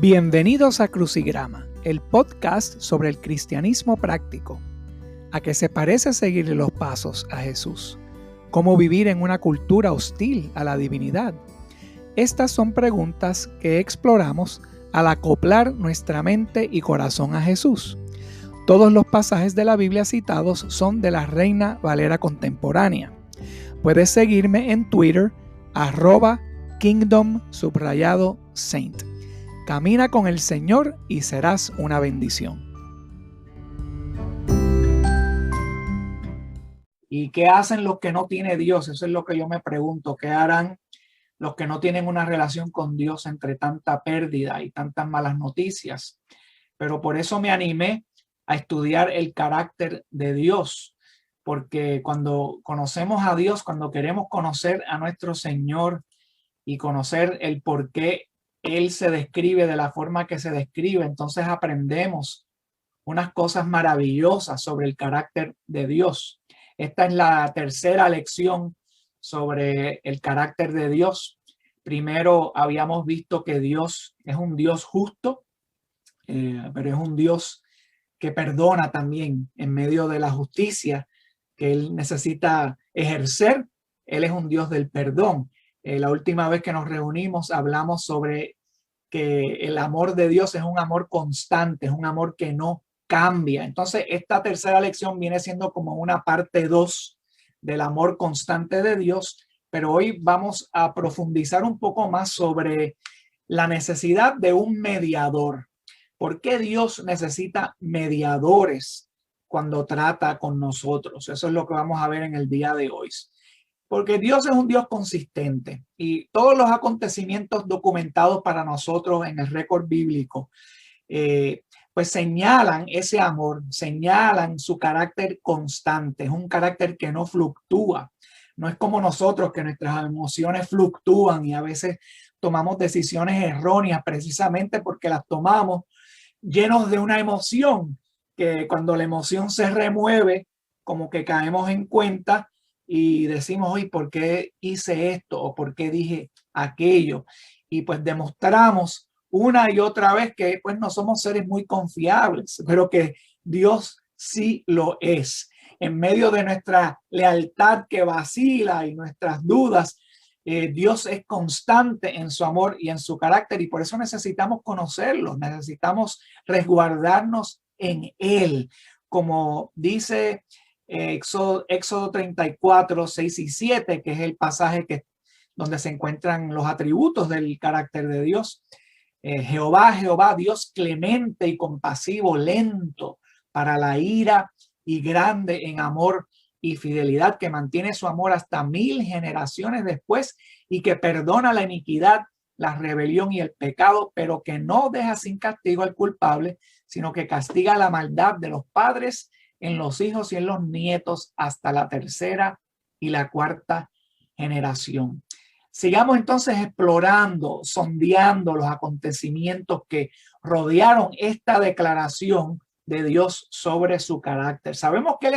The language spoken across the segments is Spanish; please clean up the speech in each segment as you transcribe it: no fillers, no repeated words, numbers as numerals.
Bienvenidos a Crucigrama, el podcast sobre el cristianismo práctico. ¿A qué se parece seguir los pasos a Jesús? ¿Cómo vivir en una cultura hostil a la divinidad? Estas son preguntas que exploramos al acoplar nuestra mente y corazón a Jesús. Todos los pasajes de la Biblia citados son de la Reina Valera contemporánea. Puedes seguirme en Twitter, @kingdom_saint. Camina con el Señor y serás una bendición. ¿Y qué hacen los que no tienen Dios? Eso es lo que yo me pregunto. ¿Qué harán los que no tienen una relación con Dios entre tanta pérdida y tantas malas noticias? Pero por eso me animé a estudiar el carácter de Dios, porque cuando conocemos a Dios, cuando queremos conocer a nuestro Señor y conocer el por qué Él se describe de la forma que se describe, entonces aprendemos unas cosas maravillosas sobre el carácter de Dios. Esta es la tercera lección sobre el carácter de Dios. Primero habíamos visto que Dios es un Dios justo, pero es un Dios que perdona también en medio de la justicia que Él necesita ejercer. Él es un Dios del perdón. La última vez que nos reunimos hablamos sobre que el amor de Dios es un amor constante, es un amor que no cambia. Entonces, esta tercera lección viene siendo como una parte 2 del amor constante de Dios, pero hoy vamos a profundizar un poco más sobre la necesidad de un mediador. ¿Por qué Dios necesita mediadores cuando trata con nosotros? Eso es lo que vamos a ver en el día de hoy. Porque Dios es un Dios consistente y todos los acontecimientos documentados para nosotros en el récord bíblico, pues señalan ese amor, señalan su carácter constante. Es un carácter que no fluctúa. No es como nosotros, que nuestras emociones fluctúan y a veces tomamos decisiones erróneas precisamente porque las tomamos llenos de una emoción, que cuando la emoción se remueve, como que caemos en cuenta y decimos, oye, ¿por qué hice esto? ¿O por qué dije aquello? Y pues demostramos una y otra vez que pues no somos seres muy confiables, pero que Dios sí lo es. En medio de nuestra lealtad que vacila y nuestras dudas, Dios es constante en su amor y en su carácter, y por eso necesitamos conocerlo, necesitamos resguardarnos en Él. Como dice Éxodo 34, 6 y 7, que es el pasaje donde se encuentran los atributos del carácter de Dios. Jehová, Dios clemente y compasivo, lento para la ira y grande en amor y fidelidad, que mantiene su amor hasta 1000 generaciones después y que perdona la iniquidad, la rebelión y el pecado, pero que no deja sin castigo al culpable, sino que castiga la maldad de los padres en los hijos y en los nietos hasta la tercera y la cuarta generación. Sigamos entonces explorando, sondeando los acontecimientos que rodearon esta declaración de Dios sobre su carácter. Sabemos que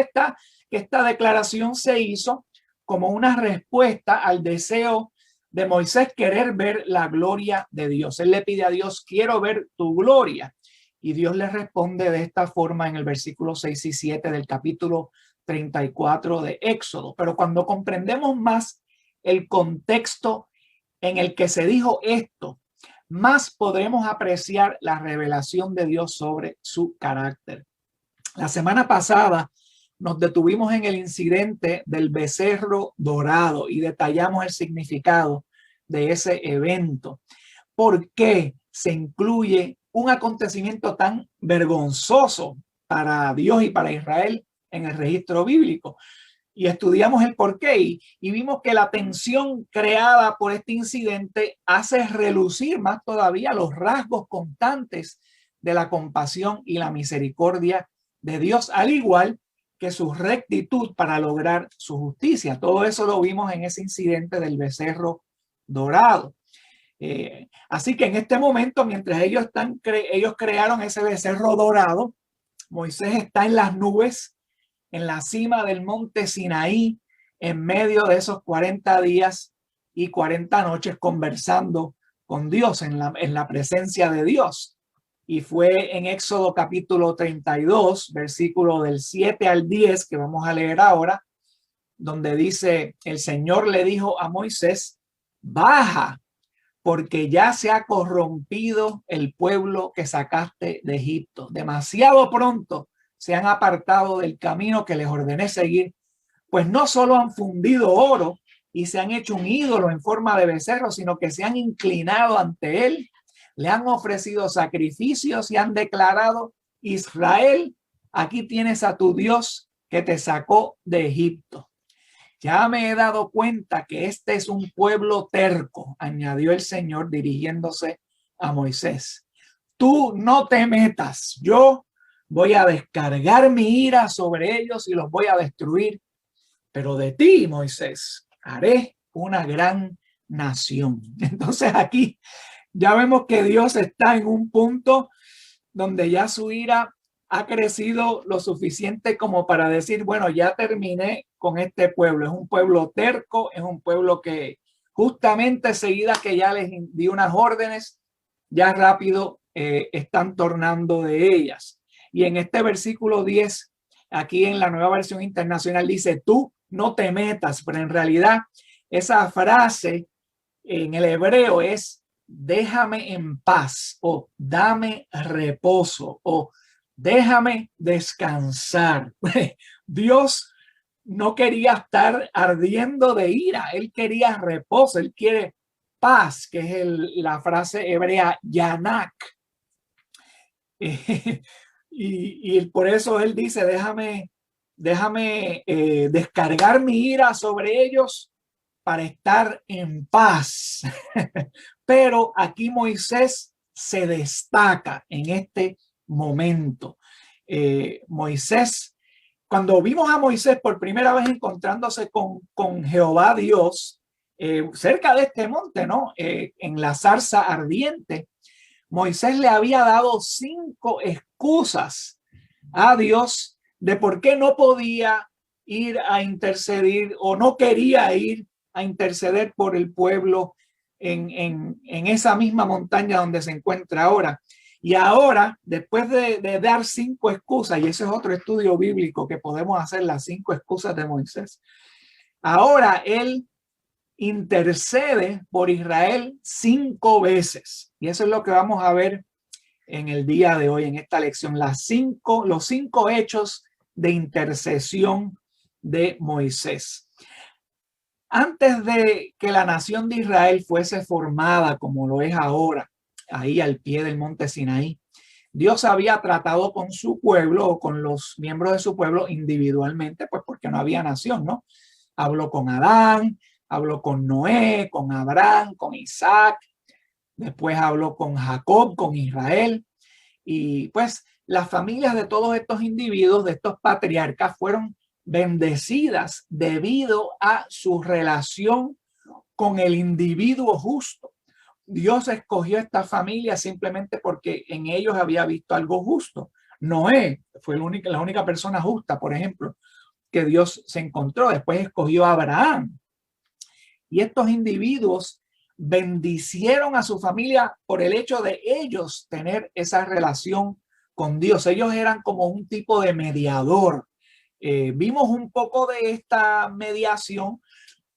esta declaración se hizo como una respuesta al deseo de Moisés querer ver la gloria de Dios. Él le pide a Dios, quiero ver tu gloria. Y Dios le responde de esta forma en el versículo 6 y 7 del capítulo 34 de Éxodo. Pero cuando comprendemos más el contexto en el que se dijo esto, más podremos apreciar la revelación de Dios sobre su carácter. La semana pasada nos detuvimos en el incidente del becerro dorado y detallamos el significado de ese evento. ¿Por qué se incluye un acontecimiento tan vergonzoso para Dios y para Israel en el registro bíblico? Y estudiamos el porqué y vimos que la tensión creada por este incidente hace relucir más todavía los rasgos constantes de la compasión y la misericordia de Dios, al igual que su rectitud para lograr su justicia. Todo eso lo vimos en ese incidente del becerro dorado. Así que en este momento, mientras ellos crearon ese becerro dorado, Moisés está en las nubes, en la cima del monte Sinaí, en medio de esos 40 días y 40 noches conversando con Dios, en la presencia de Dios. Y fue en Éxodo capítulo 32, versículo del 7 al 10, que vamos a leer ahora, donde dice: el Señor le dijo a Moisés: baja, porque ya se ha corrompido el pueblo que sacaste de Egipto. Demasiado pronto se han apartado del camino que les ordené seguir, pues no solo han fundido oro y se han hecho un ídolo en forma de becerro, sino que se han inclinado ante él, le han ofrecido sacrificios y han declarado: Israel, aquí tienes a tu Dios que te sacó de Egipto. Ya me he dado cuenta que este es un pueblo terco, añadió el Señor dirigiéndose a Moisés. Tú no te metas, yo voy a descargar mi ira sobre ellos y los voy a destruir. Pero de ti, Moisés, haré una gran nación. Entonces aquí ya vemos que Dios está en un punto donde ya su ira ha crecido lo suficiente como para decir: bueno, ya terminé con este pueblo. Es un pueblo terco, es un pueblo que justamente seguida que ya les di unas órdenes, ya rápido están tornando de ellas. Y en este versículo 10, aquí en la Nueva Versión Internacional, dice: tú no te metas, pero en realidad esa frase en el hebreo es: déjame en paz, o dame reposo, o déjame descansar. Dios no quería estar ardiendo de ira, él quería reposo, él quiere paz, que es la frase hebrea yanak. Y por eso él dice: déjame descargar mi ira sobre ellos para estar en paz. Pero aquí Moisés se destaca en este momento. Moisés, cuando vimos a Moisés por primera vez encontrándose con Jehová Dios, cerca de este monte, ¿no? En la zarza ardiente, Moisés le había dado 5 excusas a Dios de por qué no podía ir a interceder o no quería ir a interceder por el pueblo en esa misma montaña donde se encuentra ahora. Y ahora, después de dar 5 excusas, y ese es otro estudio bíblico que podemos hacer, las 5 excusas de Moisés, ahora él intercede por Israel 5 veces. Y eso es lo que vamos a ver en el día de hoy, en esta lección, los 5 hechos de intercesión de Moisés. Antes de que la nación de Israel fuese formada como lo es ahora, ahí al pie del monte Sinaí, Dios había tratado con su pueblo o con los miembros de su pueblo individualmente, pues porque no había nación, ¿no? Habló con Adán, habló con Noé, con Abraham, con Isaac, después habló con Jacob, con Israel. Y pues las familias de todos estos individuos, de estos patriarcas, fueron bendecidas debido a su relación con el individuo justo. Dios escogió esta familia simplemente porque en ellos había visto algo justo. Noé fue la única persona justa, por ejemplo, que Dios se encontró. Después escogió a Abraham. Y estos individuos bendicieron a su familia por el hecho de ellos tener esa relación con Dios. Ellos eran como un tipo de mediador. Vimos un poco de esta mediación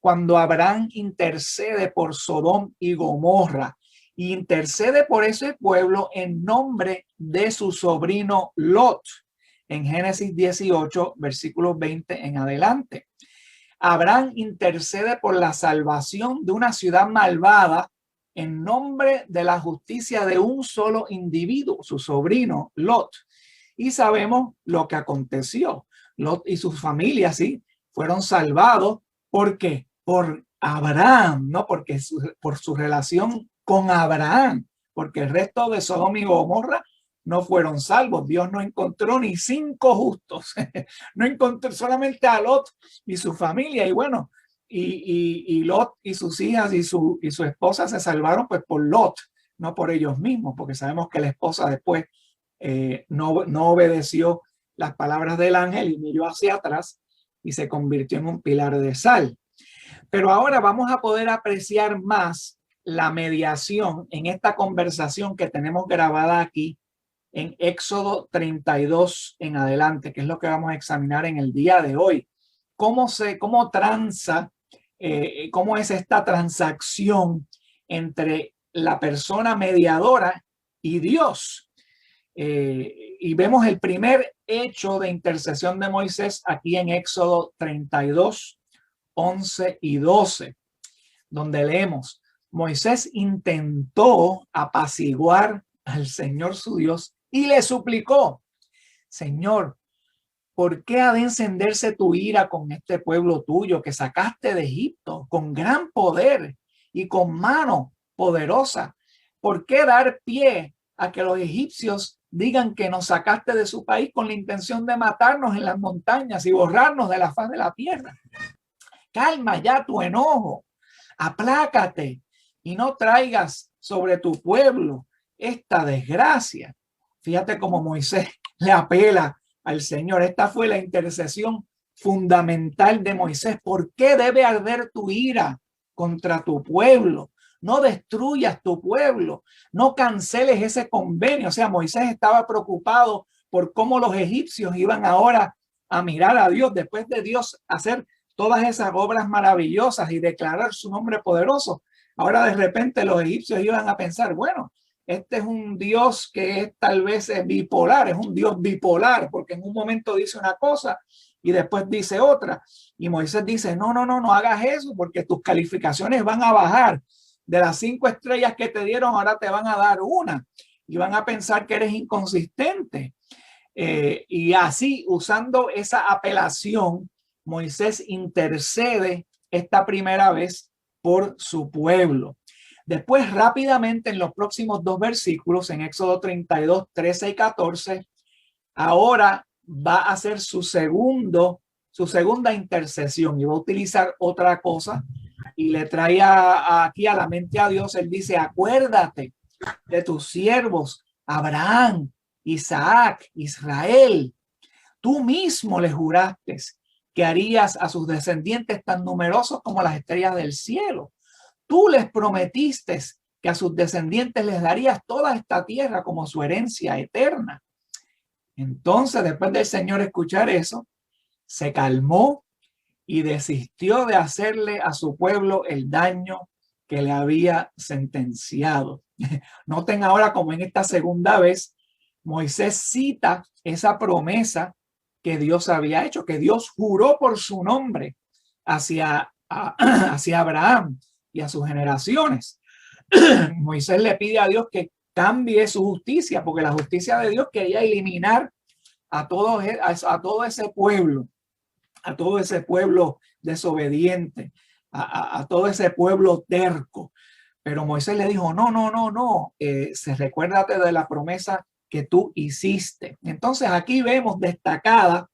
cuando Abraham intercede por Sodom y Gomorra, y intercede por ese pueblo en nombre de su sobrino Lot, en Génesis 18, versículos 20 en adelante. Abraham intercede por la salvación de una ciudad malvada en nombre de la justicia de un solo individuo, su sobrino Lot. Y sabemos lo que aconteció. Lot y su familia, sí, fueron salvados. ¿Por qué? Por Abraham, ¿no? Porque por su relación con Abraham, porque el resto de Sodoma y Gomorra no fueron salvos. Dios no encontró ni 5 justos. No encontró solamente a Lot y su familia. Y bueno, y Lot y sus hijas y su esposa se salvaron pues por Lot, no por ellos mismos, porque sabemos que la esposa después no obedeció las palabras del ángel y miró hacia atrás y se convirtió en un pilar de sal. Pero ahora vamos a poder apreciar más la mediación en esta conversación que tenemos grabada aquí en Éxodo 32 en adelante, que es lo que vamos a examinar en el día de hoy. Cómo es esta transacción entre la persona mediadora y Dios. Y vemos el primer hecho de intercesión de Moisés aquí en Éxodo 32, 11 y 12, donde leemos: Moisés intentó apaciguar al Señor su Dios y le suplicó: Señor, ¿por qué ha de encenderse tu ira con este pueblo tuyo que sacaste de Egipto con gran poder y con mano poderosa? ¿Por qué dar pie a que los egipcios digan que nos sacaste de su país con la intención de matarnos en las montañas y borrarnos de la faz de la tierra? Calma ya tu enojo, aplácate y no traigas sobre tu pueblo esta desgracia. Fíjate cómo Moisés le apela al Señor. Esta fue la intercesión fundamental de Moisés. ¿Por qué debe arder tu ira contra tu pueblo? No destruyas tu pueblo, no canceles ese convenio. O sea, Moisés estaba preocupado por cómo los egipcios iban ahora a mirar a Dios después de Dios hacer todas esas obras maravillosas y declarar su nombre poderoso. Ahora de repente los egipcios iban a pensar, bueno, este es un Dios que es tal vez bipolar, es un Dios bipolar, porque en un momento dice una cosa y después dice otra. Y Moisés dice, no hagas eso, porque tus calificaciones van a bajar. De las 5 estrellas que te dieron, ahora te van a dar una y van a pensar que eres inconsistente. Y así, usando esa apelación, Moisés intercede esta primera vez por su pueblo. Después, rápidamente, en los próximos 2 versículos, en Éxodo 32, 13 y 14, ahora va a hacer su segunda intercesión y va a utilizar otra cosa y le trae aquí a la mente a Dios. Él dice: acuérdate de tus siervos Abraham, Isaac, Israel. Tú mismo les juraste que harías a sus descendientes tan numerosos como las estrellas del cielo. Tú les prometiste que a sus descendientes les darías toda esta tierra como su herencia eterna. Entonces, después del Señor escuchar eso, se calmó y desistió de hacerle a su pueblo el daño que le había sentenciado. Noten ahora como en esta segunda vez Moisés cita esa promesa que Dios había hecho, que Dios juró por su nombre hacia Abraham y a sus generaciones. Moisés le pide a Dios que cambie su justicia, porque la justicia de Dios quería eliminar a todo ese pueblo, a todo ese pueblo desobediente, a todo ese pueblo terco. Pero Moisés le dijo, no, recuérdate de la promesa que tú hiciste. Entonces aquí vemos destacada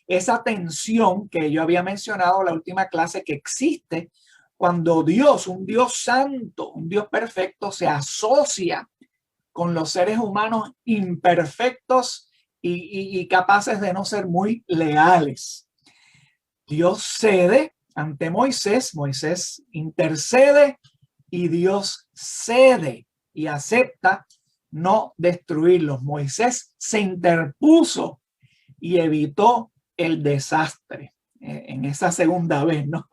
esa tensión que yo había mencionado en la última clase, que existe cuando Dios, un Dios santo, un Dios perfecto, se asocia con los seres humanos imperfectos y capaces de no ser muy leales. Dios cede ante Moisés, Moisés intercede y Dios cede y acepta no destruirlos. Moisés se interpuso y evitó el desastre en esa segunda vez, ¿no?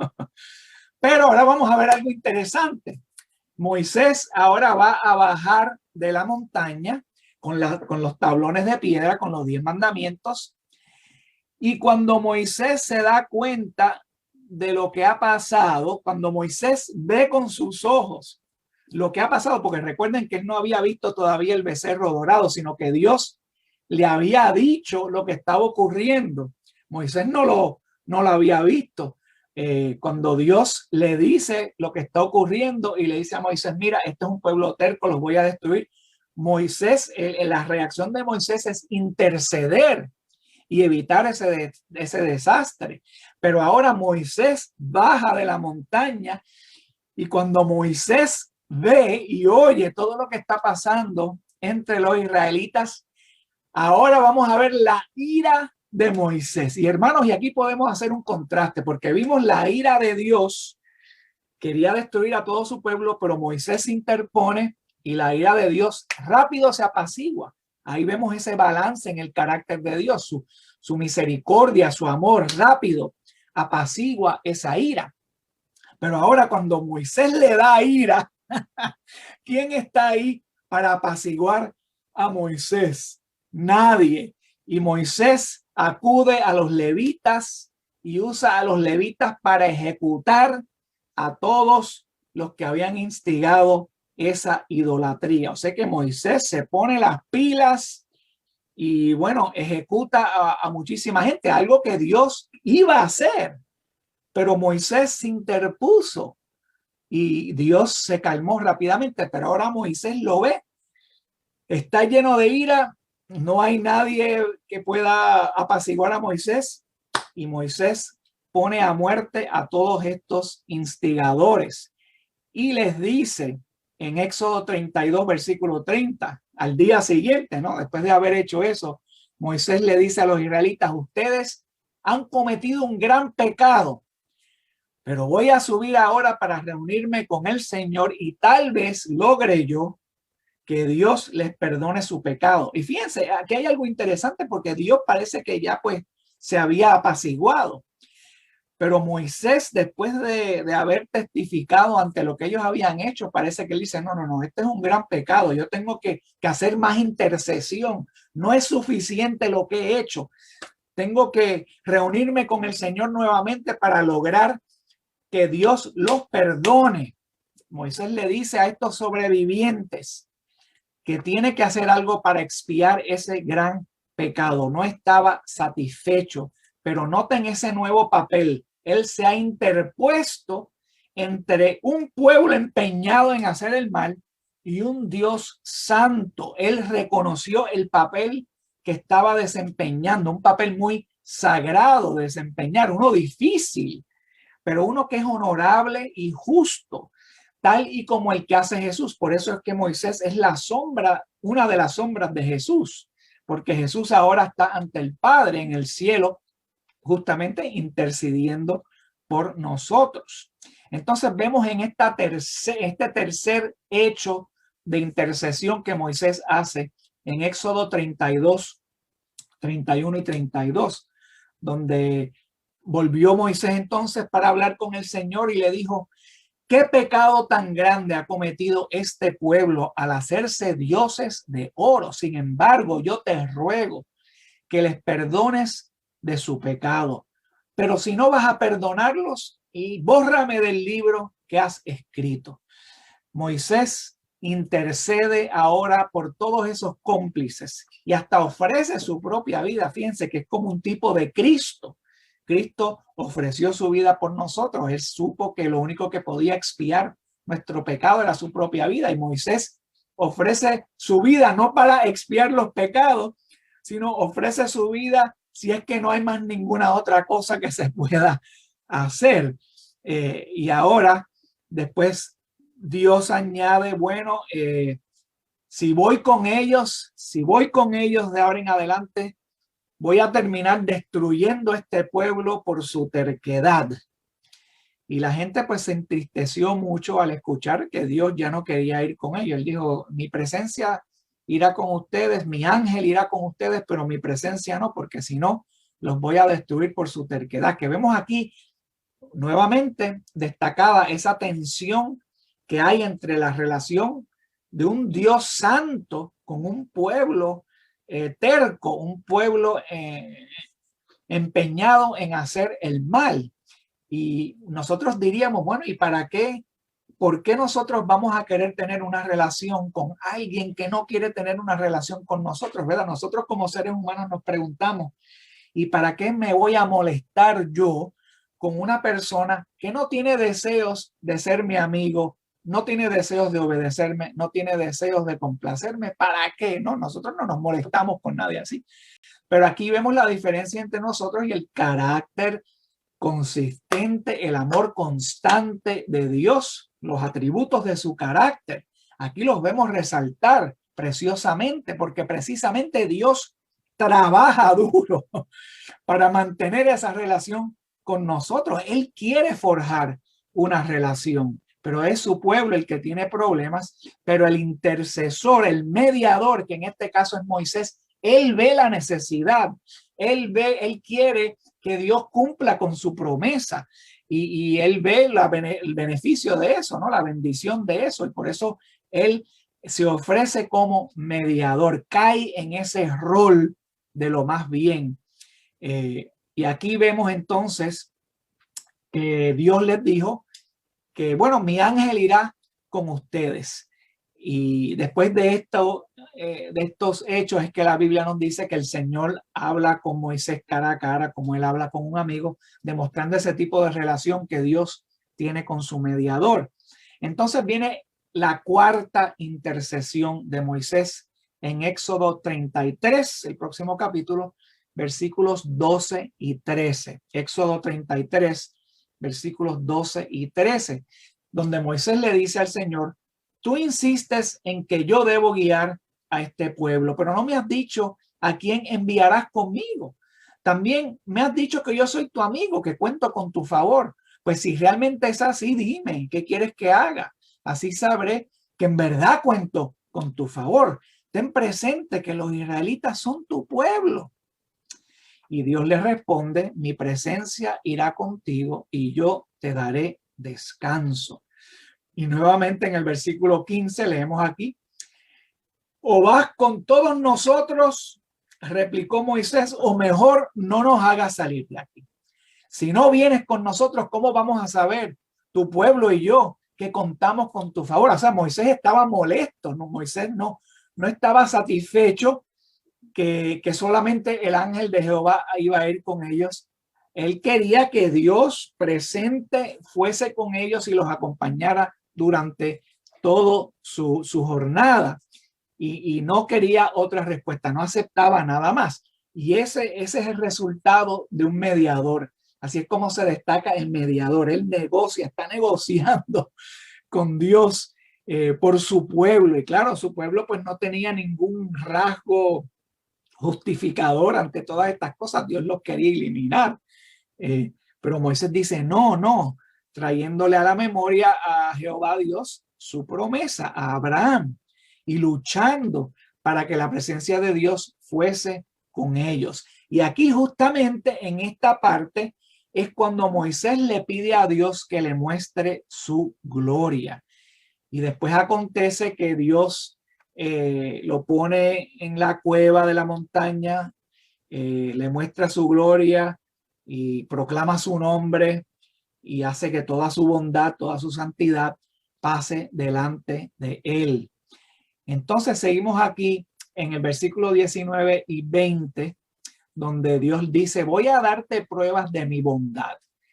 Pero ahora vamos a ver algo interesante. Moisés ahora va a bajar de la montaña con los tablones de piedra, con los 10 mandamientos. Y cuando Moisés se da cuenta de lo que ha pasado, cuando Moisés ve con sus ojos lo que ha pasado, porque recuerden que él no había visto todavía el becerro dorado, sino que Dios le había dicho lo que estaba ocurriendo. Moisés no lo había visto. Cuando Dios le dice lo que está ocurriendo y le dice a Moisés, mira, este es un pueblo terco, los voy a destruir. Moisés, la reacción de Moisés es interceder y evitar ese desastre. Pero ahora Moisés baja de la montaña y cuando Moisés ve y oye todo lo que está pasando entre los israelitas, ahora vamos a ver la ira de Moisés. Y hermanos, y aquí podemos hacer un contraste, porque vimos la ira de Dios quería destruir a todo su pueblo, pero Moisés se interpone y la ira de Dios rápido se apacigua. Ahí vemos ese balance en el carácter de Dios, su misericordia, su amor rápido apacigua esa ira. Pero ahora cuando Moisés le da ira, ¿quién está ahí para apaciguar a Moisés? Nadie. Y Moisés acude a los levitas y usa a los levitas para ejecutar a todos los que habían instigado esa idolatría. O sea que Moisés se pone las pilas y bueno, ejecuta a muchísima gente, algo que Dios iba a hacer, pero Moisés se interpuso y Dios se calmó rápidamente, pero ahora Moisés lo ve, está lleno de ira, no hay nadie que pueda apaciguar a Moisés y Moisés pone a muerte a todos estos instigadores y les dice en Éxodo 32, versículo 30, al día siguiente, ¿no? Después de haber hecho eso, Moisés le dice a los israelitas, ustedes han cometido un gran pecado, pero voy a subir ahora para reunirme con el Señor y tal vez logre yo que Dios les perdone su pecado. Y fíjense, aquí hay algo interesante porque Dios parece que ya pues se había apaciguado. Pero Moisés, después de haber testificado ante lo que ellos habían hecho, parece que él dice, no, este es un gran pecado. Yo tengo que hacer más intercesión. No es suficiente lo que he hecho. Tengo que reunirme con el Señor nuevamente para lograr que Dios los perdone. Moisés le dice a estos sobrevivientes que tiene que hacer algo para expiar ese gran pecado. No estaba satisfecho, pero noten ese nuevo papel. Él se ha interpuesto entre un pueblo empeñado en hacer el mal y un Dios santo. Él reconoció el papel que estaba desempeñando, un papel muy sagrado de desempeñar, uno difícil, pero uno que es honorable y justo, tal y como el que hace Jesús. Por eso es que Moisés es la sombra, una de las sombras de Jesús, porque Jesús ahora está ante el Padre en el cielo, justamente intercediendo por nosotros. Entonces vemos en este tercer hecho de intercesión que Moisés hace en Éxodo 32, 31 y 32, donde volvió Moisés entonces para hablar con el Señor y le dijo, ¿qué pecado tan grande ha cometido este pueblo al hacerse dioses de oro? Sin embargo, yo te ruego que les perdones de su pecado. Pero si no vas a perdonarlos, y bórrame del libro que has escrito. Moisés intercede ahora por todos esos cómplices y hasta ofrece su propia vida. Fíjense que es como un tipo de Cristo. Cristo ofreció su vida por nosotros. Él supo que lo único que podía expiar nuestro pecado era su propia vida. Y Moisés ofrece su vida no para expiar los pecados, sino ofrece su vida si es que no hay más ninguna otra cosa que se pueda hacer. Y ahora, después, Dios añade, bueno, si voy con ellos de ahora en adelante, voy a terminar destruyendo este pueblo por su terquedad. Y la gente pues se entristeció mucho al escuchar que Dios ya no quería ir con ellos. Él dijo, mi presencia irá con ustedes, mi ángel irá con ustedes, pero mi presencia no, porque si no, los voy a destruir por su terquedad. Que vemos aquí nuevamente destacada esa tensión que hay entre la relación de un Dios santo con un pueblo terco, un pueblo empeñado en hacer el mal. Y nosotros diríamos, bueno, ¿y para qué? ¿Por qué nosotros vamos a querer tener una relación con alguien que no quiere tener una relación con nosotros, ¿verdad? Nosotros como seres humanos nos preguntamos, ¿y para qué me voy a molestar yo con una persona que no tiene deseos de ser mi amigo, no tiene deseos de obedecerme, no tiene deseos de complacerme? ¿Para qué? No, nosotros no nos molestamos con nadie así. Pero aquí vemos la diferencia entre nosotros y el carácter consistente, el amor constante de Dios, los atributos de su carácter. Aquí los vemos resaltar preciosamente porque precisamente Dios trabaja duro para mantener esa relación con nosotros. Él quiere forjar una relación. pero es su pueblo el que tiene problemas, pero el intercesor, el mediador, que en este caso es Moisés, él ve la necesidad, él quiere que Dios cumpla con su promesa y él ve el beneficio de eso, ¿no? La bendición de eso, y por eso él se ofrece como mediador, cae en ese rol de lo más bien. Y aquí vemos entonces que Dios les dijo que, bueno, mi ángel irá con ustedes. Y después de esto, de estos hechos, es que la Biblia nos dice que el Señor habla con Moisés cara a cara, como él habla con un amigo, demostrando ese tipo de relación que Dios tiene con su mediador. Entonces viene la cuarta intercesión de Moisés en Éxodo 33, el próximo capítulo, versículos 12 y 13. Éxodo 33, versículos 12 y 13, donde Moisés le dice al Señor: tú insistes en que yo debo guiar a este pueblo, pero no me has dicho a quién enviarás conmigo. También me has dicho que yo soy tu amigo, que cuento con tu favor. Pues si realmente es así, dime, ¿qué quieres que haga? Así sabré que en verdad cuento con tu favor. Ten presente que los israelitas son tu pueblo. Y Dios le responde: mi presencia irá contigo y yo te daré descanso. Y nuevamente en el versículo 15 leemos aquí: o vas con todos nosotros, replicó Moisés, o mejor no nos hagas salir de aquí. Si no vienes con nosotros, ¿cómo vamos a saber, tu pueblo y yo, que contamos con tu favor? O sea, Moisés estaba molesto, ¿no? Moisés no estaba satisfecho que solamente el ángel de Jehová iba a ir con ellos. Él quería que Dios presente fuese con ellos y los acompañara durante todo su jornada. Y no quería otra respuesta, no aceptaba nada más. Y ese es el resultado de un mediador. Así es como se destaca el mediador. Él negocia, está negociando con Dios por su pueblo. Y claro, su pueblo pues no tenía ningún rasgo justificador ante todas estas cosas. Dios los quería eliminar. Pero Moisés dice: no, trayéndole a la memoria a Jehová Dios su promesa a Abraham y luchando para que la presencia de Dios fuese con ellos. Y aquí justamente en esta parte es cuando Moisés le pide a Dios que le muestre su gloria. Y después acontece que Dios lo pone en la cueva de la montaña, le muestra su gloria y proclama su nombre y hace que toda su bondad, toda su santidad pase delante de él. Entonces seguimos aquí en el versículo 19 y 20, donde Dios dice: voy a darte pruebas de mi bondad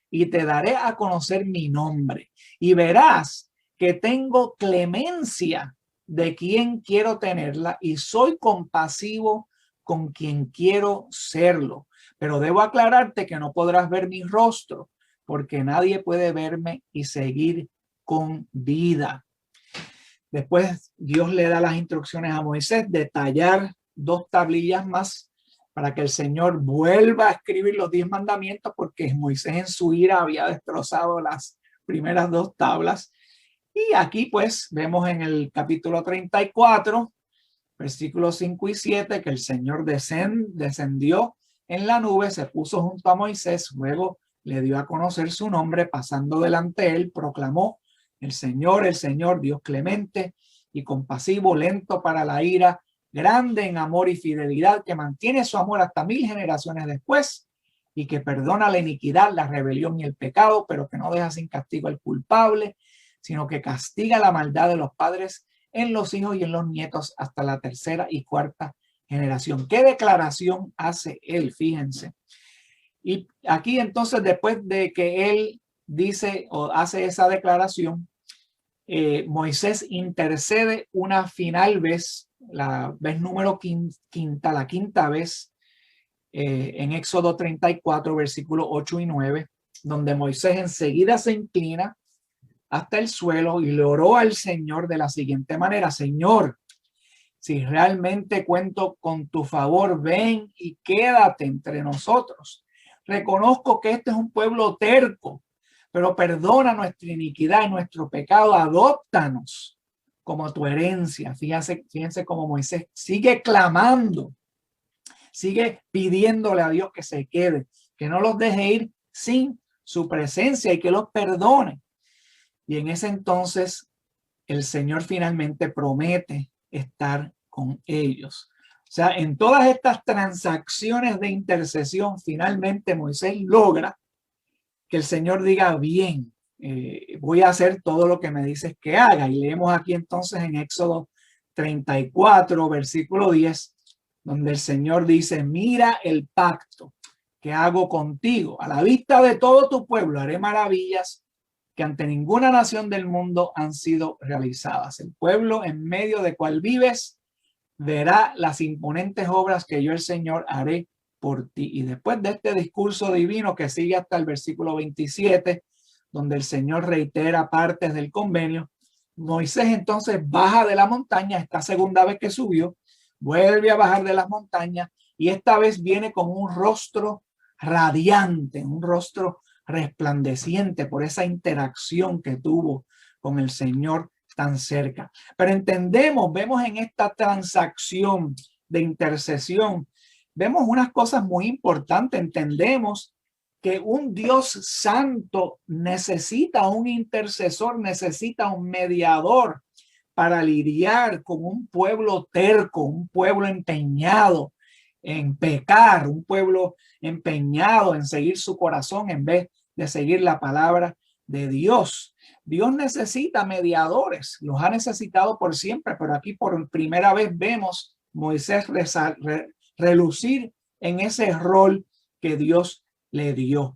y te daré a conocer mi nombre y verás que tengo clemencia de quien quiero tenerla y soy compasivo con quien quiero serlo. Pero debo aclararte que no podrás ver mi rostro, porque nadie puede verme y seguir con vida. Después Dios le da las instrucciones a Moisés de tallar 2 tablillas más para que el Señor vuelva a escribir los 10 mandamientos, porque Moisés en su ira había destrozado las primeras 2 tablas. Y aquí pues vemos en el capítulo 34, versículos 5 y 7, que el Señor descendió en la nube, se puso junto a Moisés, luego le dio a conocer su nombre, pasando delante de él, proclamó: el Señor, Dios clemente y compasivo, lento para la ira, grande en amor y fidelidad, que mantiene su amor hasta 1000 generaciones después y que perdona la iniquidad, la rebelión y el pecado, pero que no deja sin castigo al culpable, sino que castiga la maldad de los padres en los hijos y en los nietos hasta la 3ª y 4ª generación. ¿Qué declaración hace él? Fíjense. Y aquí entonces, después de que él dice o hace esa declaración, Moisés intercede una final vez, la vez número quinta, la quinta vez, en Éxodo 34, versículos 8 y 9, donde Moisés enseguida se inclina hasta el suelo y le oró al Señor de la siguiente manera: Señor, si realmente cuento con tu favor, ven y quédate entre nosotros. Reconozco que este es un pueblo terco, pero perdona nuestra iniquidad y nuestro pecado, adóptanos como tu herencia. Fíjense cómo Moisés sigue clamando, sigue pidiéndole a Dios que se quede, que no los deje ir sin su presencia y que los perdone. Y en ese entonces el Señor finalmente promete estar con ellos. O sea, en todas estas transacciones de intercesión, finalmente Moisés logra que el Señor diga, bien, voy a hacer todo lo que me dices que haga. Y leemos aquí entonces en Éxodo 34, versículo 10, donde el Señor dice, mira el pacto que hago contigo. A la vista de todo tu pueblo haré maravillas que ante ninguna nación del mundo han sido realizadas. El pueblo en medio de cual vives verá las imponentes obras que yo el Señor haré por ti. Y después de este discurso divino que sigue hasta el versículo 27, donde el Señor reitera partes del convenio, Moisés entonces baja de la montaña, esta segunda vez que subió, vuelve a bajar de las montañas y esta vez viene con un rostro radiante, un rostro resplandeciente por esa interacción que tuvo con el Señor tan cerca. Pero entendemos, vemos en esta transacción de intercesión, vemos unas cosas muy importantes. Entendemos que un Dios santo necesita un intercesor, necesita un mediador para lidiar con un pueblo terco, un pueblo empeñado en pecar, un pueblo empeñado en seguir su corazón en vez de seguir la palabra de Dios. Dios necesita mediadores, los ha necesitado por siempre, pero aquí por primera vez vemos Moisés relucir en ese rol que Dios le dio.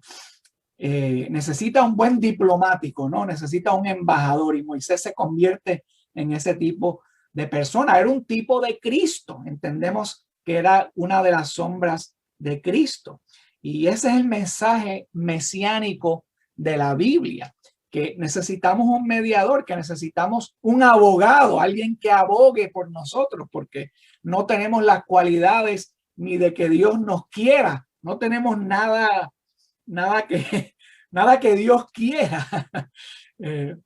Necesita un buen diplomático, ¿no? Necesita un embajador y Moisés se convierte en ese tipo de persona. Era un tipo de Cristo. Entendemos que era una de las sombras de Cristo. Y ese es el mensaje mesiánico de la Biblia, que necesitamos un mediador, que necesitamos un abogado, alguien que abogue por nosotros, porque no tenemos las cualidades ni de que Dios nos quiera, no tenemos nada que Dios quiera,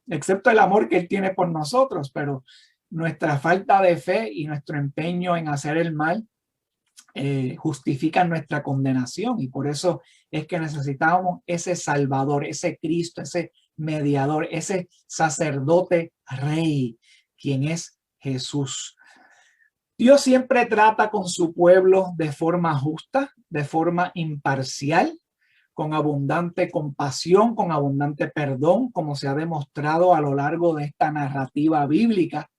excepto el amor que Él tiene por nosotros, pero nuestra falta de fe y nuestro empeño en hacer el mal justifican nuestra condenación, y por eso es que necesitamos ese Salvador, ese Cristo, ese mediador, ese sacerdote rey, quien es Jesús. Dios siempre trata con su pueblo de forma justa, de forma imparcial, con abundante compasión, con abundante perdón, como se ha demostrado a lo largo de esta narrativa bíblica.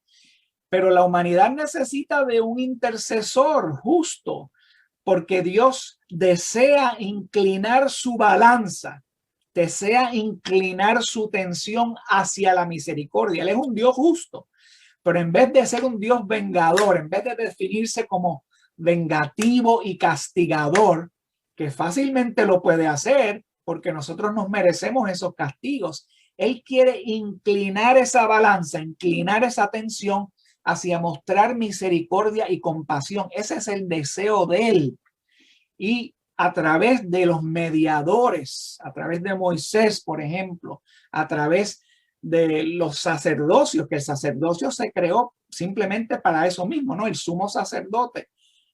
Pero la humanidad necesita de un intercesor justo, porque Dios desea inclinar su balanza, desea inclinar su tensión hacia la misericordia. Él es un Dios justo, pero en vez de ser un Dios vengador, en vez de definirse como vengativo y castigador, que fácilmente lo puede hacer porque nosotros nos merecemos esos castigos, Él quiere inclinar esa balanza, inclinar esa tensión hacia mostrar misericordia y compasión. Ese es el deseo de Él. Y a través de los mediadores, a través de Moisés, por ejemplo, a través de los sacerdocios, que el sacerdocio se creó simplemente para eso mismo, ¿no? El sumo sacerdote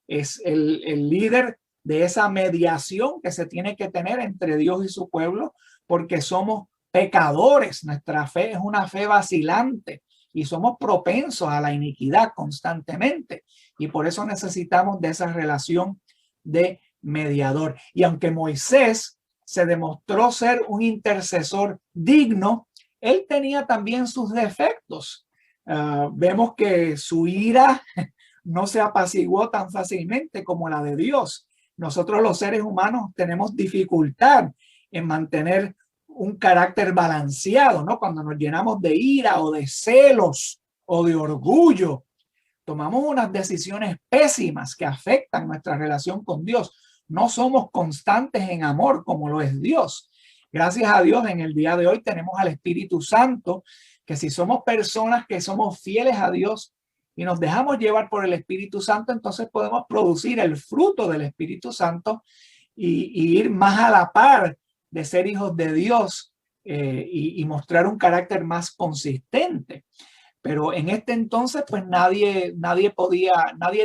es el líder de esa mediación que se tiene que tener entre Dios y su pueblo, porque somos pecadores. Nuestra fe es una fe vacilante y somos propensos a la iniquidad constantemente, y por eso necesitamos de esa relación de mediador. Y aunque Moisés se demostró ser un intercesor digno, él tenía también sus defectos. Vemos que su ira no se apaciguó tan fácilmente como la de Dios. Nosotros los seres humanos tenemos dificultad en mantener un carácter balanceado, ¿no? Cuando nos llenamos de ira o de celos o de orgullo, tomamos unas decisiones pésimas que afectan nuestra relación con Dios. No somos constantes en amor como lo es Dios. Gracias a Dios, en el día de hoy tenemos al Espíritu Santo, que si somos personas que somos fieles a Dios y nos dejamos llevar por el Espíritu Santo, entonces podemos producir el fruto del Espíritu Santo y ir más a la par de ser hijos de Dios y mostrar un carácter más consistente. Pero en este entonces, pues nadie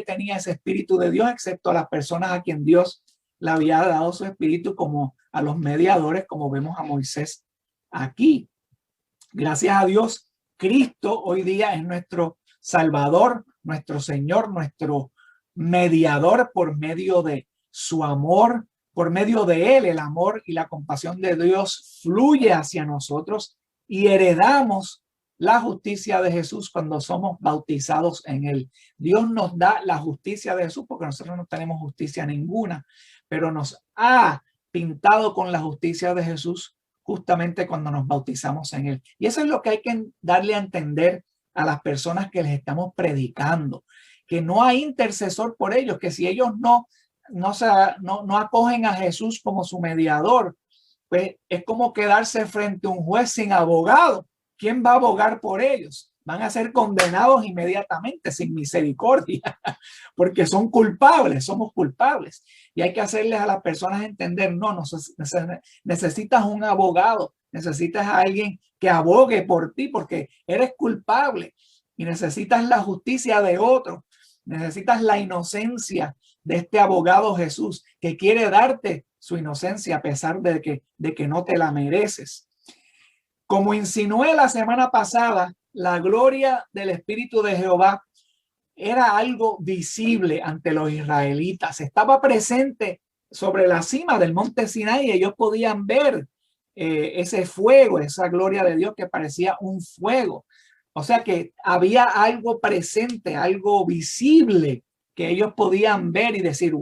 tenía ese espíritu de Dios, excepto a las personas a quien Dios le había dado su espíritu, como a los mediadores, como vemos a Moisés aquí. Gracias a Dios, Cristo hoy día es nuestro Salvador, nuestro Señor, nuestro mediador por medio de su amor, por medio de Él. El amor y la compasión de Dios fluye hacia nosotros y heredamos la justicia de Jesús cuando somos bautizados en Él. Dios nos da la justicia de Jesús porque nosotros no tenemos justicia ninguna, pero nos ha pintado con la justicia de Jesús justamente cuando nos bautizamos en Él. Y eso es lo que hay que darle a entender a las personas que les estamos predicando, que no hay intercesor por ellos, que si ellos no acogen a Jesús como su mediador, pues es como quedarse frente a un juez sin abogado. ¿Quién va a abogar por ellos? Van a ser condenados inmediatamente, sin misericordia, porque son culpables, somos culpables. Y hay que hacerles a las personas entender, no, necesitas un abogado, necesitas a alguien que abogue por ti, porque eres culpable y necesitas la justicia de otro, necesitas la inocencia de este abogado Jesús, que quiere darte su inocencia a pesar de que no te la mereces. Como insinué la semana pasada, la gloria del Espíritu de Jehová era algo visible ante los israelitas. Estaba presente sobre la cima del monte Sinaí y ellos podían ver ese fuego, esa gloria de Dios que parecía un fuego. O sea que había algo presente, algo visible que ellos podían ver y decir,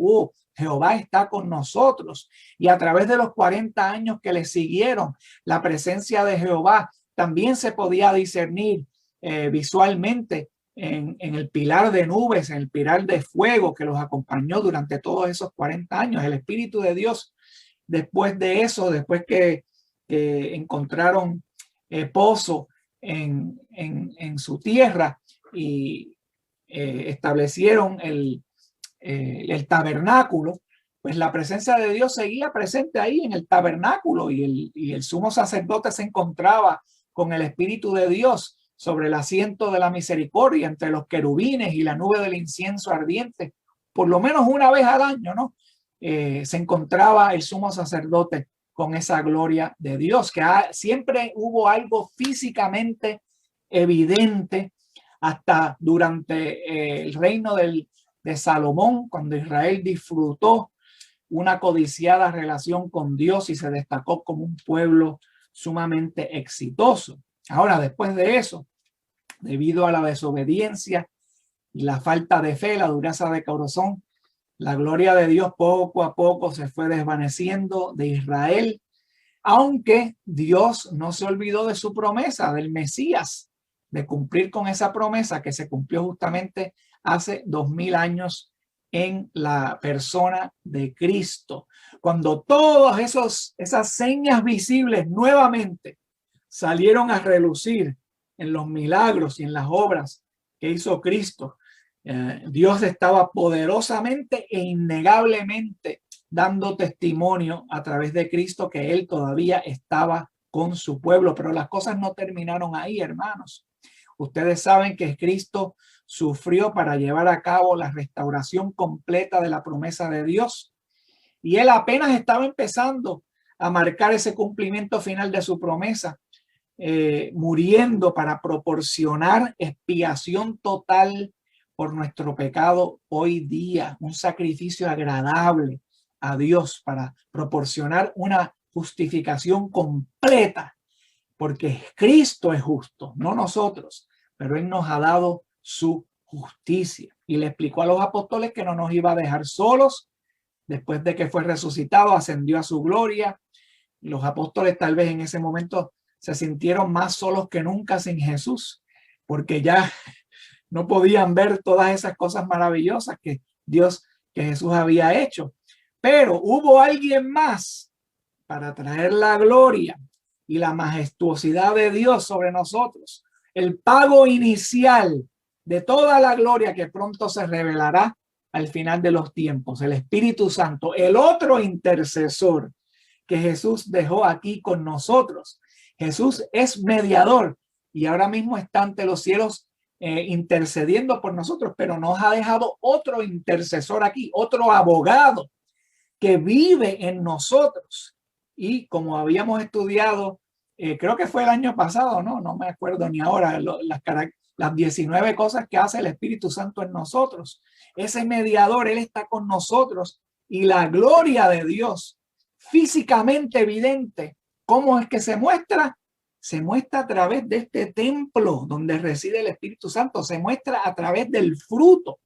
Jehová está con nosotros. Y a través de los 40 años que le siguieron, la presencia de Jehová también se podía discernir visualmente en el pilar de nubes, en el pilar de fuego que los acompañó durante todos esos 40 años. El Espíritu de Dios, después de eso, después que encontraron pozo en su tierra y establecieron el tabernáculo, pues la presencia de Dios seguía presente ahí en el tabernáculo y el sumo sacerdote se encontraba con el Espíritu de Dios sobre el asiento de la misericordia entre los querubines y la nube del incienso ardiente. Por lo menos una vez al año, ¿no? Se encontraba el sumo sacerdote con esa gloria de Dios, que siempre hubo algo físicamente evidente hasta durante el reino de Salomón, cuando Israel disfrutó una codiciada relación con Dios y se destacó como un pueblo sumamente exitoso. Ahora, después de eso, debido a la desobediencia y la falta de fe, la dureza de corazón, la gloria de Dios poco a poco se fue desvaneciendo de Israel, aunque Dios no se olvidó de su promesa del Mesías, de cumplir con esa promesa que se cumplió justamente hace 2000 años en la persona de Cristo, cuando todas esas señas visibles nuevamente salieron a relucir en los milagros y en las obras que hizo Cristo. Dios estaba poderosamente e innegablemente dando testimonio a través de Cristo que Él todavía estaba con su pueblo, pero las cosas no terminaron ahí, hermanos. Ustedes saben que Cristo sufrió para llevar a cabo la restauración completa de la promesa de Dios y Él apenas estaba empezando a marcar ese cumplimiento final de su promesa, muriendo para proporcionar expiación total por nuestro pecado hoy día, un sacrificio agradable a Dios para proporcionar una justificación completa, porque Cristo es justo, no nosotros, pero Él nos ha dado su justicia y le explicó a los apóstoles que no nos iba a dejar solos. Después de que fue resucitado, ascendió a su gloria. Los apóstoles tal vez en ese momento se sintieron más solos que nunca sin Jesús, porque ya no podían ver todas esas cosas maravillosas que Jesús había hecho. Pero hubo alguien más para traer la gloria y la majestuosidad de Dios sobre nosotros. El pago inicial de toda la gloria que pronto se revelará al final de los tiempos. El Espíritu Santo, el otro intercesor que Jesús dejó aquí con nosotros, Jesús es mediador y ahora mismo está ante los cielos intercediendo por nosotros, pero nos ha dejado otro intercesor aquí, otro abogado que vive en nosotros. Y como habíamos estudiado, creo que fue el año pasado, no me acuerdo ni ahora, las 19 cosas que hace el Espíritu Santo en nosotros. Ese mediador, Él está con nosotros y la gloria de Dios físicamente evidente, ¿cómo es que se muestra? Se muestra a través de este templo donde reside el Espíritu Santo, se muestra a través del fruto.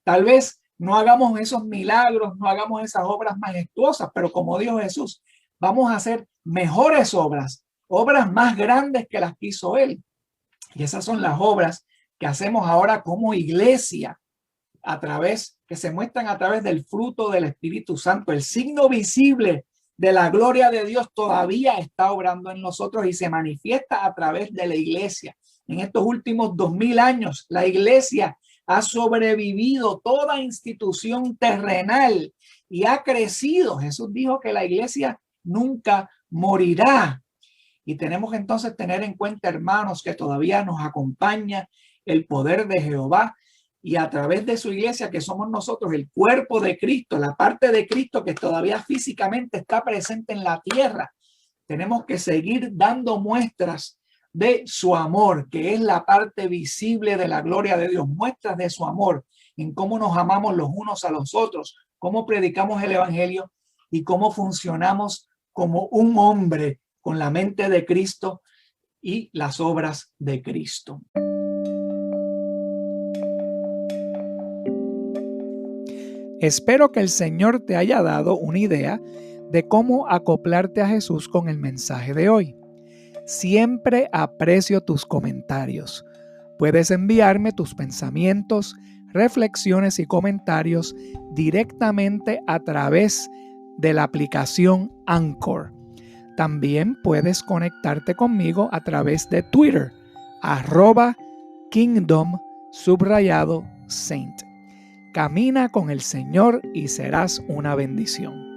Tal vez no hagamos esos milagros, no hagamos esas obras majestuosas, pero como dijo Jesús, vamos a hacer mejores obras, obras más grandes que las que hizo Él. Y esas son las obras que hacemos ahora como iglesia, que se muestran a través del fruto del Espíritu Santo. El signo visible de la gloria de Dios todavía está obrando en nosotros y se manifiesta a través de la iglesia. En estos últimos 2000 años, la iglesia ha sobrevivido toda institución terrenal y ha crecido. Jesús dijo que la iglesia nunca morirá. Y tenemos que entonces tener en cuenta, hermanos, que todavía nos acompaña el poder de Jehová y a través de su iglesia, que somos nosotros, el cuerpo de Cristo, la parte de Cristo que todavía físicamente está presente en la tierra. Tenemos que seguir dando muestras de su amor, que es la parte visible de la gloria de Dios, muestras de su amor, en cómo nos amamos los unos a los otros, cómo predicamos el evangelio y cómo funcionamos como un hombre con la mente de Cristo y las obras de Cristo. Espero que el Señor te haya dado una idea de cómo acoplarte a Jesús con el mensaje de hoy. Siempre aprecio tus comentarios. Puedes enviarme tus pensamientos, reflexiones y comentarios directamente a través de la aplicación Anchor. También puedes conectarte conmigo a través de Twitter, @Kingdom_Saint. Camina con el Señor y serás una bendición.